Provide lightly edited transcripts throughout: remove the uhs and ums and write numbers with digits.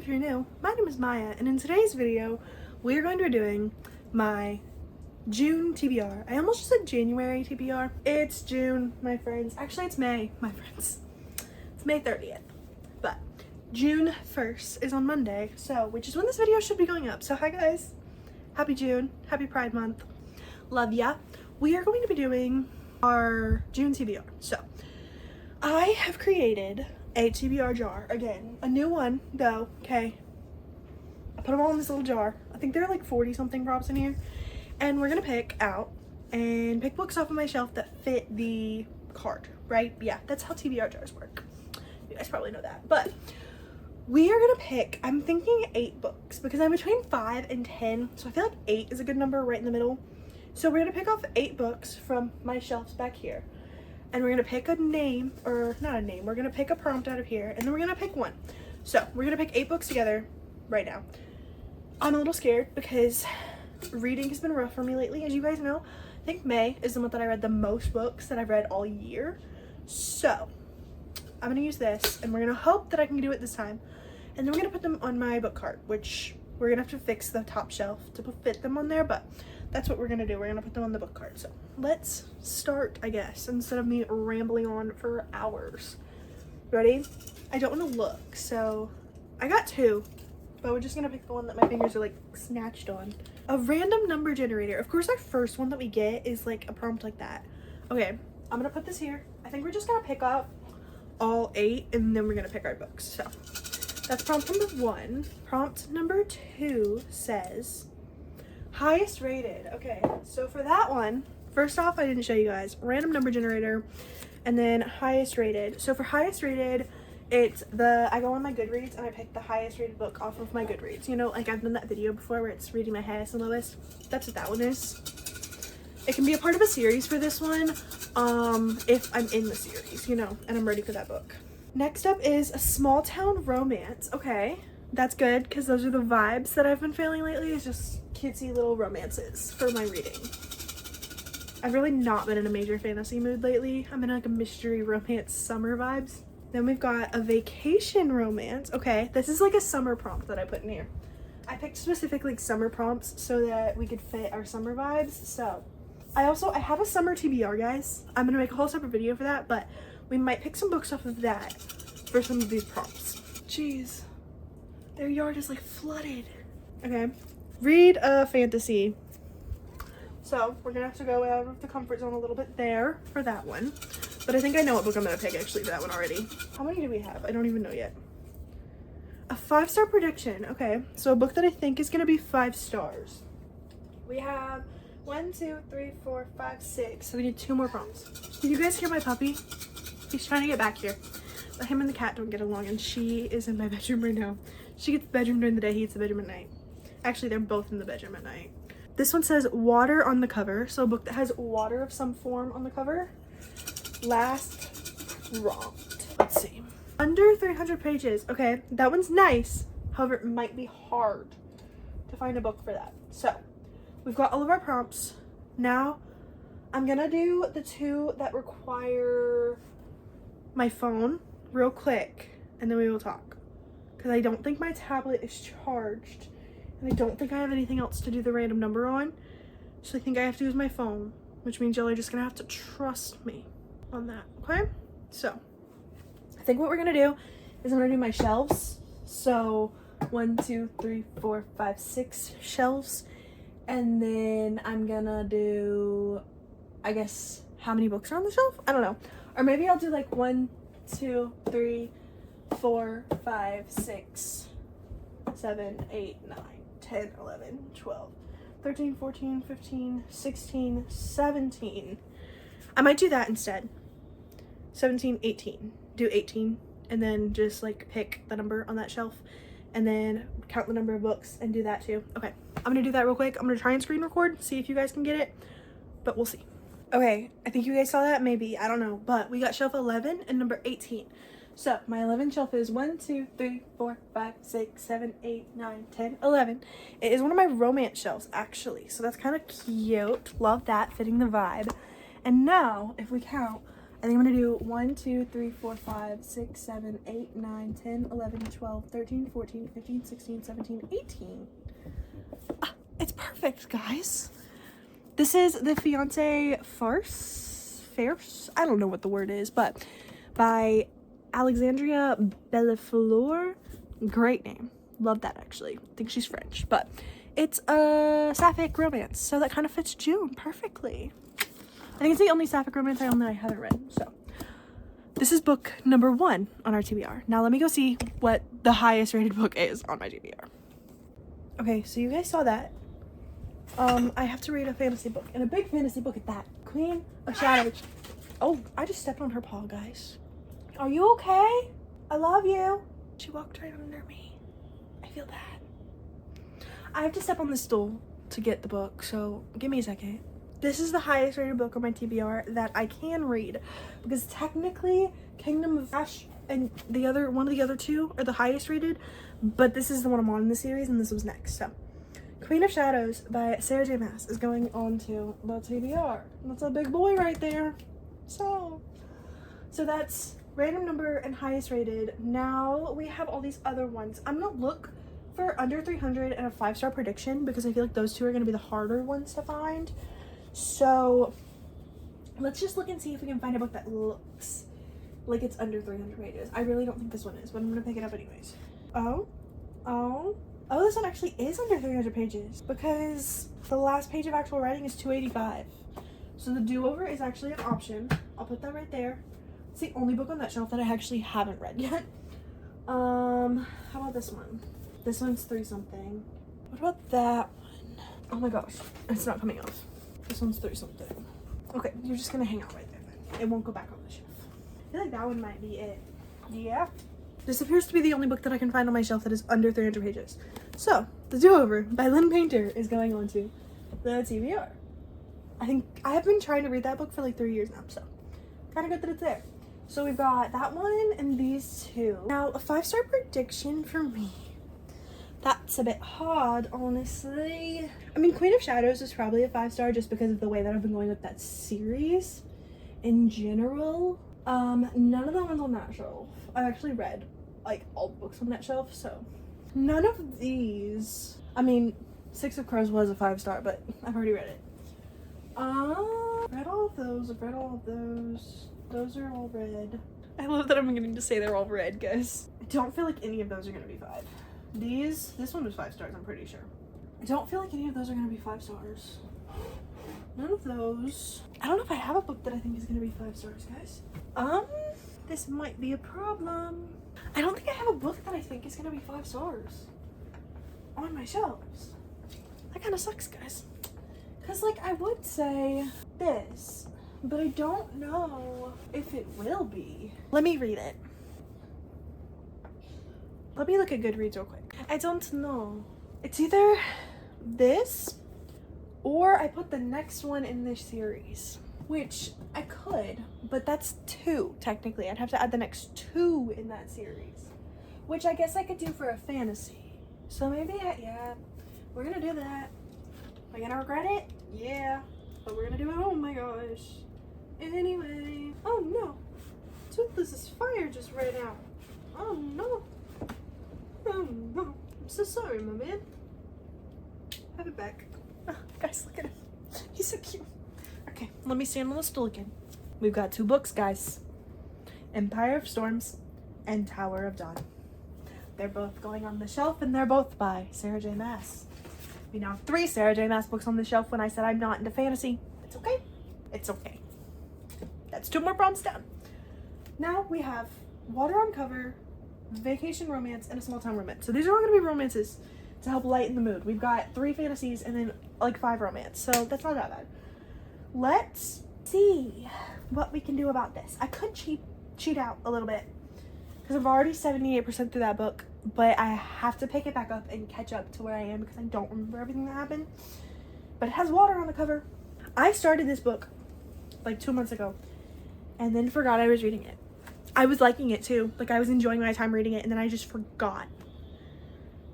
if you're new. My name is Maya, and in today's video, we're going to be doing my June TBR. I almost just said January TBR. It's June, my friends. Actually, it's May, my friends. It's May 30th, but June 1st is on Monday, so which is when this video should be going up. So hi guys, happy June, happy Pride Month, love ya. We are going to be doing our June TBR. So I have created a TBR jar, again, a new one though, okay? I put them all in this little jar. I think there are like 40 something props in here, and we're gonna pick out and pick books off of my shelf that fit the card, right? Yeah, that's how TBR jars work. You guys probably know that, but we are gonna pick, I'm thinking 8 books because I'm between 5 and 10, so I feel like 8 is a good number right in the middle. So we're gonna pick off 8 books from my shelves back here, and we're gonna pick a name, or not a name, we're gonna pick a prompt out of here, and then we're gonna pick one. So we're gonna pick 8 books together right now. I'm a little scared because reading has been rough for me lately, as you guys know. I think May is the month that I read the most books that I've read all year. So I'm gonna use this, and we're gonna hope that I can do it this time. And then we're gonna put them on my book cart, which we're gonna have to fix the top shelf to fit them on there, but that's what we're gonna do. We're gonna put them on the book cart. So let's start, I guess, instead of me rambling on for hours. Ready? I don't want to look, so I got 2, but we're just gonna pick the one that my fingers are like snatched on. A random number generator. Of course, our first one that we get is like a prompt like that. Okay, I'm gonna put this here. I think we're just gonna pick up all 8, and then we're gonna pick our books. So that's prompt number 1. Prompt number 2 says highest rated. Okay, so for that one, first off, I didn't show you guys random number generator, and then highest rated. So for highest rated, it's I go on my Goodreads and I pick the highest rated book off of my Goodreads. You know, like I've done that video before where it's reading my highest and lowest. That's what that one is. It can be a part of a series for this one, if I'm in the series, you know, and I'm ready for that book. Next up is a small town romance. Okay, that's good because those are the vibes that I've been feeling lately, is just cutesy little romances for my reading. I've really not been in a major fantasy mood lately. I'm in like a mystery romance summer vibes. Then we've got a vacation romance. Okay, this is like a summer prompt that I put in here. I picked specifically summer prompts so that we could fit our summer vibes. So I have a summer TBR, guys. I'm gonna make a whole separate video for that, but we might pick some books off of that for some of these prompts. Jeez, their yard is like flooded. Okay, read a fantasy. So we're gonna have to go out of the comfort zone a little bit there for that one. But I think I know what book I'm gonna pick actually for that one already. How many do we have? I don't even know yet. A 5-star prediction. Okay, so a book that I think is gonna be 5 stars. We have 1, 2, 3, 4, 5, 6. So we need 2 more prompts. Did you guys hear my puppy? He's trying to get back here. But him and the cat don't get along, and she is in my bedroom right now. She gets the bedroom during the day, he gets the bedroom at night. Actually, they're both in the bedroom at night. This one says water on the cover. So a book that has water of some form on the cover. Last prompt. Let's see. Under 300 pages. Okay, that one's nice. However, it might be hard to find a book for that. So we've got all of our prompts. Now I'm gonna do the 2 that require my phone real quick, and then we will talk, because I don't think my tablet is charged, and I don't think I have anything else to do the random number on, so I think I have to use my phone, which means y'all are just gonna have to trust me on that. Okay, so I think what we're gonna do is I'm gonna do my shelves. So 1, 2, 3, 4, 5, 6 shelves, and then I'm gonna do, I guess, how many books are on the shelf? I don't know. Or maybe I'll do like 1, 2, 3, 4, 5, 6, 7, 8, 9, 10, 11, 12, 13, 14, 15, 16, 17. I might do that instead. 17, 18. Do 18, and then just like pick the number on that shelf, and then count the number of books and do that too. Okay, I'm gonna do that real quick. I'm gonna try and screen record, see if you guys can get it, but we'll see. Okay, I think you guys saw that, maybe, I don't know, but we got shelf 11 and number 18. So my 11 shelf is 1, 2, 3, 4, 5, 6, 7, 8, 9, 10, 11. It is one of my romance shelves actually, so that's kind of cute. Love that, fitting the vibe. And now if we count, I think I'm gonna do 1, 2, 3, 4, 5, 6, 7, 8, 9, 10, 11, 12, 13, 14, 15, 16, 17, 18. It's perfect, guys. This is The Fiancé Farce? I don't know what the word is, but by Alexandria Bellefleur. Great name. Love that, actually. I think she's French, but it's a sapphic romance, so that kind of fits June perfectly. I think it's the only sapphic romance I own that I haven't read, so. This is book number 1 on our TBR. Now let me go see what the highest rated book is on my TBR. Okay, so you guys saw that. I have to read a fantasy book, and a big fantasy book at that. Queen of Shadows. Oh, I just stepped on her paw, guys. Are you okay? I love you. She walked right under me. I feel bad. I have to step on the stool to get the book, so give me a second. This is the highest rated book on my TBR that I can read, because technically Kingdom of Ash and one of the other two are the highest rated, but this is the one I'm on in the series, and this was next. So Queen of Shadows by Sarah J Maas is going on to the TBR. That's a big boy right there. So that's random number and highest rated. Now we have all these other ones. I'm gonna look for under 300 and a 5-star prediction, because I feel like those two are gonna be the harder ones to find. So let's just look and see if we can find a book that looks like it's under 300 pages. I really don't think this one is, but I'm gonna pick it up anyways. Oh, this one actually is under 300 pages, because the last page of actual writing is 285. So the do-over is actually an option. I'll put that right there. It's the only book on that shelf that I actually haven't read yet. How about this one? This one's 3-something. What about that one? Oh my gosh, it's not coming off. This one's 3-something. Okay, you're just gonna hang out right there then. It won't go back on the shelf. I feel like that one might be it. Yeah. This appears to be the only book that I can find on my shelf that is under 300 pages. So, The Do-Over by Lynn Painter is going on to the TBR. I think I have been trying to read that book for like 3 years now, so kind of good that it's there. So we've got that one and these two. Now, a 5-star prediction for me. That's a bit hard, honestly. I mean, Queen of Shadows is probably a 5-star just because of the way that I've been going with that series in general. None of the ones on that shelf. I've actually read like all the books on that shelf, so none of these. I mean, Six of Crows was a 5-star, but I've already read it. Read all of those. I've read all of those. Those are all red. I love that I'm getting to say they're all red, guys. I don't feel like any of those are gonna be 5. This one was 5 stars, I'm pretty sure. I don't feel like any of those are gonna be 5 stars. None of those. I don't know if I have a book that I think is gonna be 5 stars, guys. This might be a problem. I don't think I have a book that I think is gonna be 5 stars on my shelves. That kind of sucks, guys. Cause like I would say this, but I don't know if it will be. Let me read it. Let me look at Goodreads real quick. I don't know. It's either this or I put the next one in this series, which I could, but that's 2 technically. I'd have to add the next 2 in that series, which I guess I could do for a fantasy. So maybe, yeah, we're gonna do that. Am I gonna regret it? Yeah, but we're gonna do it. Oh my gosh. Anyway, oh no, Toothless's fire just ran out. Oh no. Oh no, I'm so sorry, my man. Have it back. Oh, guys, look at him. He's so cute. Okay, let me stand on the stool again. We've got 2 books, guys. Empire of Storms and Tower of Dawn. They're both going on the shelf, and they're both by Sarah J Maas. We now have 3 Sarah J Maas books on the shelf when I said I'm not into fantasy. It's okay. It's okay. That's 2 more problems down. Now we have Water on Cover, Vacation Romance, and A Small Town Romance. So these are all going to be romances to help lighten the mood. We've got 3 fantasies and then like 5 romance. So that's not that bad. Let's see what we can do about this. I could cheat out a little bit because I'm already 78% through that book, but I have to pick it back up and catch up to where I am because I don't remember everything that happened. But it has water on the cover. I started this book like 2 months ago and then forgot I was reading it. I was liking it too. Like I was enjoying my time reading it and then I just forgot.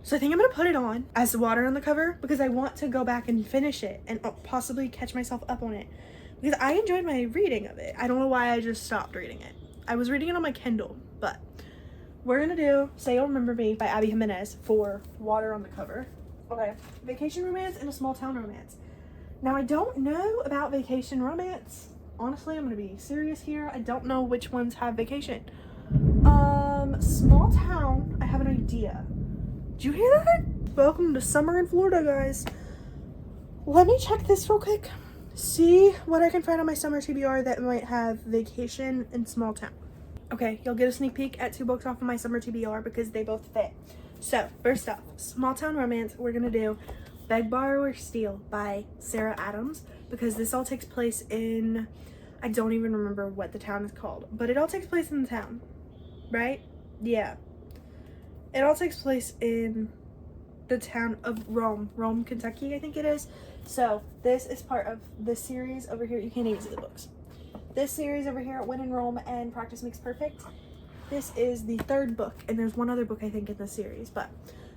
So I think I'm gonna put it on as water on the cover because I want to go back and finish it and possibly catch myself up on it. because I enjoyed my reading of it. I don't know why I just stopped reading it. I was reading it on my Kindle, but we're gonna do Say You'll Remember Me by Abby Jimenez for water on the cover. Okay, vacation romance and a small town romance. Now, I don't know about vacation romance. Honestly, I'm gonna be serious here. I don't know which ones have vacation. Small town, I have an idea. Did you hear that? Welcome to summer in Florida, guys. Let me check this real quick. See what I can find on my summer TBR that might have vacation and small town. Okay, you'll get a sneak peek at 2 books off of my summer TBR because they both fit. So, first off, small town romance, we're gonna do Beg, Borrow, or Steal by Sarah Adams, because this all takes place in, I don't even remember what the town is called, but it all takes place in the town, right? Yeah. It all takes place in the town of Rome, Kentucky, I think it is. So this is part of this series over here. You can't even see the books. This series over here, When in Rome and Practice Makes Perfect. This is the 3rd book, and there's one other book I think in this series, but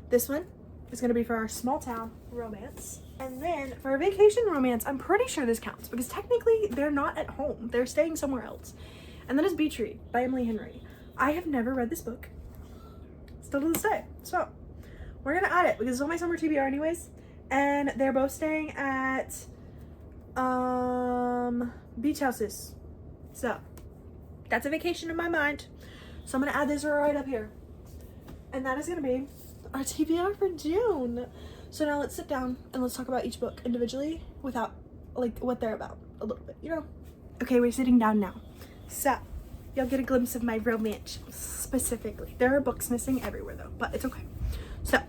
this one is going to be for our small town romance. And then for a vacation romance, I'm pretty sure this counts because technically they're not at home. They're staying somewhere else. And that is Beach Read by Emily Henry. I have never read this book. Still to this day. So we're going to add it because it's on my summer TBR anyways. And they're both staying at beach houses. So that's a vacation in my mind. So I'm going to add this right up here. And that is going to be our TBR for June. So now let's sit down and let's talk about each book individually without like what they're about a little bit, you know? Okay, we're sitting down now. So you'll get a glimpse of my romance specifically. There are books missing everywhere though, but it's okay. So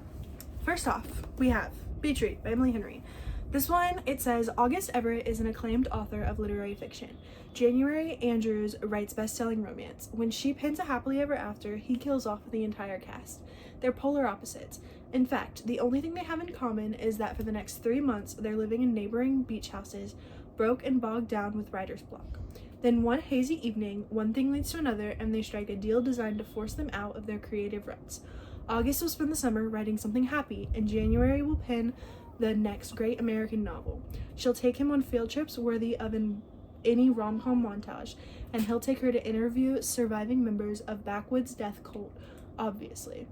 first off, we have Beach Read by Emily Henry. This one, it says, August Everett is an acclaimed author of literary fiction. January Andrews writes best-selling romance. When she pens a happily ever after, he kills off the entire cast. They're polar opposites. In fact, the only thing they have in common is that for the next 3 months, they're living in neighboring beach houses, broke and bogged down with writer's block. Then one hazy evening, one thing leads to another, and they strike a deal designed to force them out of their creative ruts. August will spend the summer writing something happy, and January will pen the next great American novel. She'll take him on field trips worthy of any rom-com montage, and he'll take her to interview surviving members of backwoods death cult, obviously.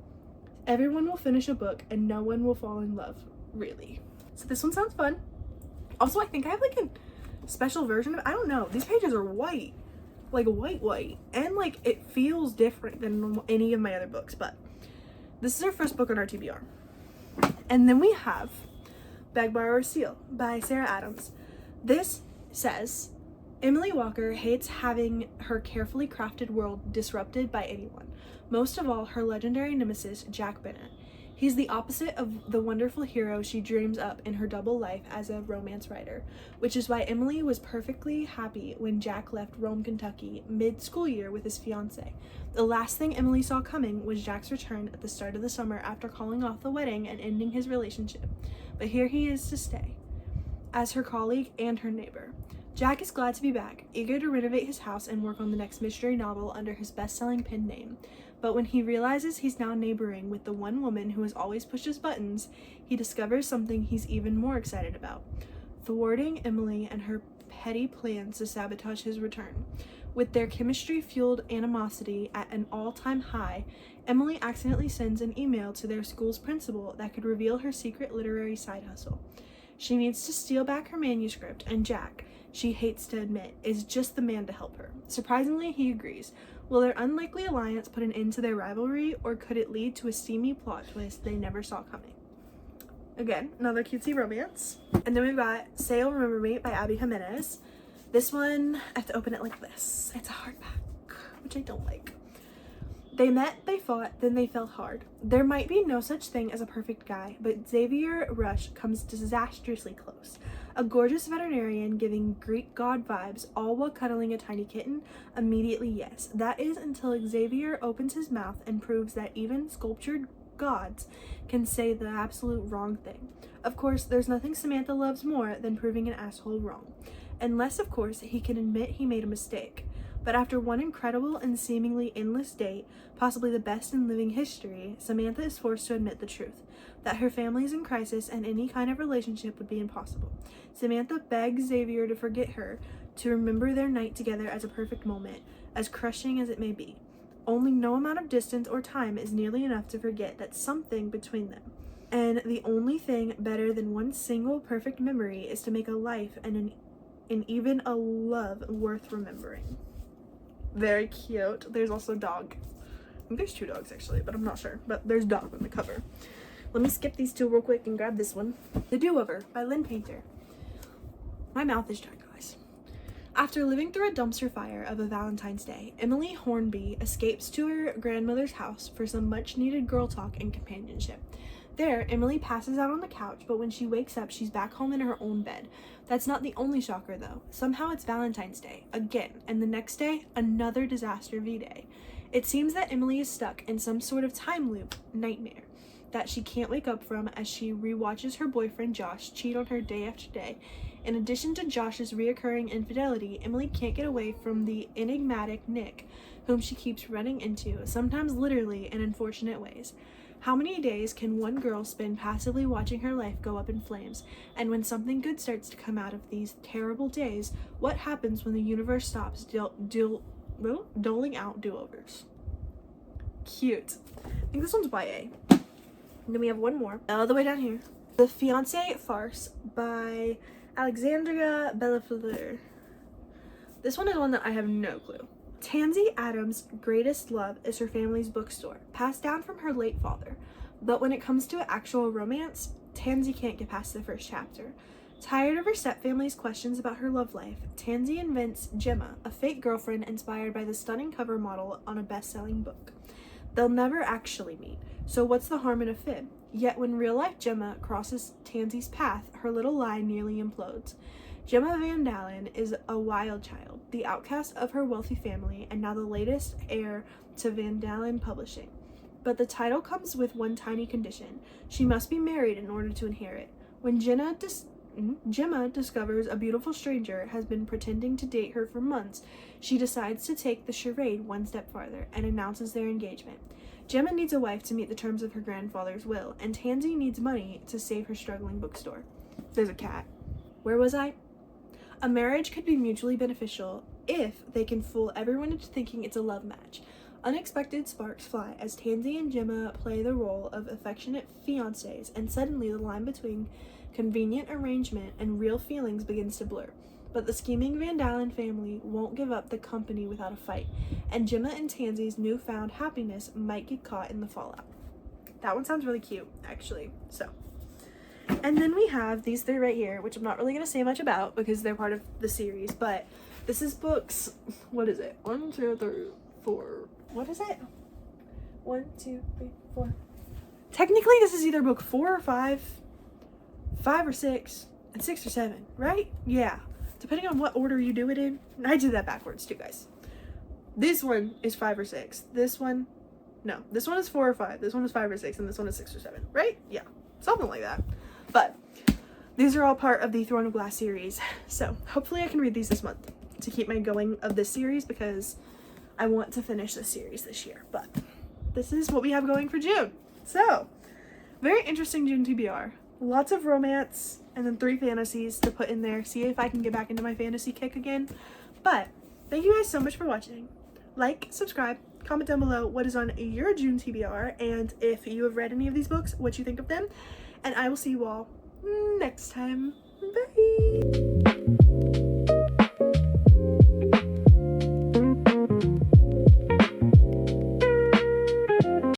Everyone will finish a book, and no one will fall in love, really. So this one sounds fun. Also, I think I have like a special version of, I don't know, these pages are white. Like white. And like it feels different than any of my other books, but this is our first book on our TBR. And then we have Beg, Borrow, or Steal by Sarah Adams. This says, Emily Walker hates having her carefully crafted world disrupted by anyone, most of all her legendary nemesis, Jack Bennett. He's the opposite of the wonderful hero she dreams up in her double life as a romance writer, which is why Emily was perfectly happy when Jack left Rome, Kentucky mid-school year with his fiancée. The last thing Emily saw coming was Jack's return at the start of the summer after calling off the wedding and ending his relationship. But here he is to stay, as her colleague and her neighbor. Jack is glad to be back, eager to renovate his house and work on the next mystery novel under his best-selling pen name. But when he realizes he's now neighboring with the one woman who has always pushed his buttons, he discovers something he's even more excited about: thwarting Emily and her petty plans to sabotage his return. With their chemistry-fueled animosity at an all-time high, Emily accidentally sends an email to their school's principal that could reveal her secret literary side hustle. She needs to steal back her manuscript, and Jack, she hates to admit, is just the man to help her. Surprisingly, he agrees. Will their unlikely alliance put an end to their rivalry, or could it lead to a steamy plot twist they never saw coming? Again, another cutesy romance. And then we've got Say You'll Remember Me by Abby Jimenez. This one, I have to open it like this. It's a hardback, which I don't like. They met, they fought, then they fell hard. There might be no such thing as a perfect guy, but Xavier Rush comes disastrously close. A gorgeous veterinarian giving Greek god vibes, all while cuddling a tiny kitten? Immediately yes. That is until Xavier opens his mouth and proves that even sculptured gods can say the absolute wrong thing. Of course, there's nothing Samantha loves more than proving an asshole wrong. Unless, of course, he can admit he made a mistake. But after one incredible and seemingly endless date, possibly the best in living history, Samantha is forced to admit the truth, that her family is in crisis and any kind of relationship would be impossible. Samantha begs Xavier to forget her, to remember their night together as a perfect moment, as crushing as it may be. Only no amount of distance or time is nearly enough to forget that something between them. And the only thing better than one single perfect memory is to make a life and even a love worth remembering. Very cute. There's also a dog. I think there's 2 dogs actually, but I'm not sure. But there's dog on the cover. Let me skip these 2 real quick and grab this one. The Do-Over by Lynn Painter. My mouth is dry, guys. After living through a dumpster fire of a Valentine's Day, Emily Hornby escapes to her grandmother's house for some much-needed girl talk and companionship. There, Emily passes out on the couch, but when she wakes up, she's back home in her own bed. That's not the only shocker, though. Somehow it's Valentine's Day, again, and the next day, another disaster V-Day. It seems that Emily is stuck in some sort of time loop nightmare that she can't wake up from as she rewatches her boyfriend Josh cheat on her day after day. In addition to Josh's reoccurring infidelity, Emily can't get away from the enigmatic Nick, whom she keeps running into, sometimes literally in unfortunate ways. How many days can one girl spend passively watching her life go up in flames? And when something good starts to come out of these terrible days, what happens when the universe stops doling out do-overs? Cute. I think this one's YA. And then we have one more, all the way down here. The Fiancé Farce by Alexandria Bellafleur. This one is one that I have no clue. Tansy Adams' greatest love is her family's bookstore, passed down from her late father. But when it comes to actual romance, Tansy can't get past the first chapter. Tired of her stepfamily's questions about her love life, Tansy invents Gemma, a fake girlfriend inspired by the stunning cover model on a best-selling book. They'll never actually meet, so what's the harm in a fib? Yet when real-life Gemma crosses Tansy's path, her little lie nearly implodes. Gemma Van Dalen is a wild child, the outcast of her wealthy family, and now the latest heir to Van Dalen Publishing. But the title comes with one tiny condition. She must be married in order to inherit. When Gemma discovers a beautiful stranger has been pretending to date her for months, she decides to take the charade one step farther and announces their engagement. Gemma needs a wife to meet the terms of her grandfather's will, and Tansy needs money to save her struggling bookstore. There's a cat. Where was I? A marriage could be mutually beneficial if they can fool everyone into thinking it's a love match. Unexpected sparks fly as Tansy and Gemma play the role of affectionate fiancés, and suddenly the line between convenient arrangement and real feelings begins to blur. But the scheming Van Dalen family won't give up the company without a fight, and Gemma and Tansy's newfound happiness might get caught in the fallout. That one sounds really cute, actually. And then we have these 3 right here, which I'm not really going to say much about because they're part of the series, but this is books, what is it? 1, 2, 3, 4. What is it? 1, 2, 3, 4. Technically, this is either book 4 or 5, 5 or 6, and 6 or 7, right? Yeah. Depending on what order you do it in. I did that backwards too, guys. This one is 5 or 6. This one is 4 or 5. This one is 5 or 6, and this one is 6 or 7, right? Yeah. Something like that. But these are all part of the Throne of Glass series, so hopefully I can read these this month to keep my going of this series because I want to finish this series this year. But this is what we have going for June. So, very interesting June TBR. Lots of romance and then 3 fantasies to put in there. See if I can get back into my fantasy kick again. But thank you guys so much for watching. Like, subscribe, comment down below what is on your June TBR, and if you have read any of these books, what you think of them. And I will see you all next time. Bye!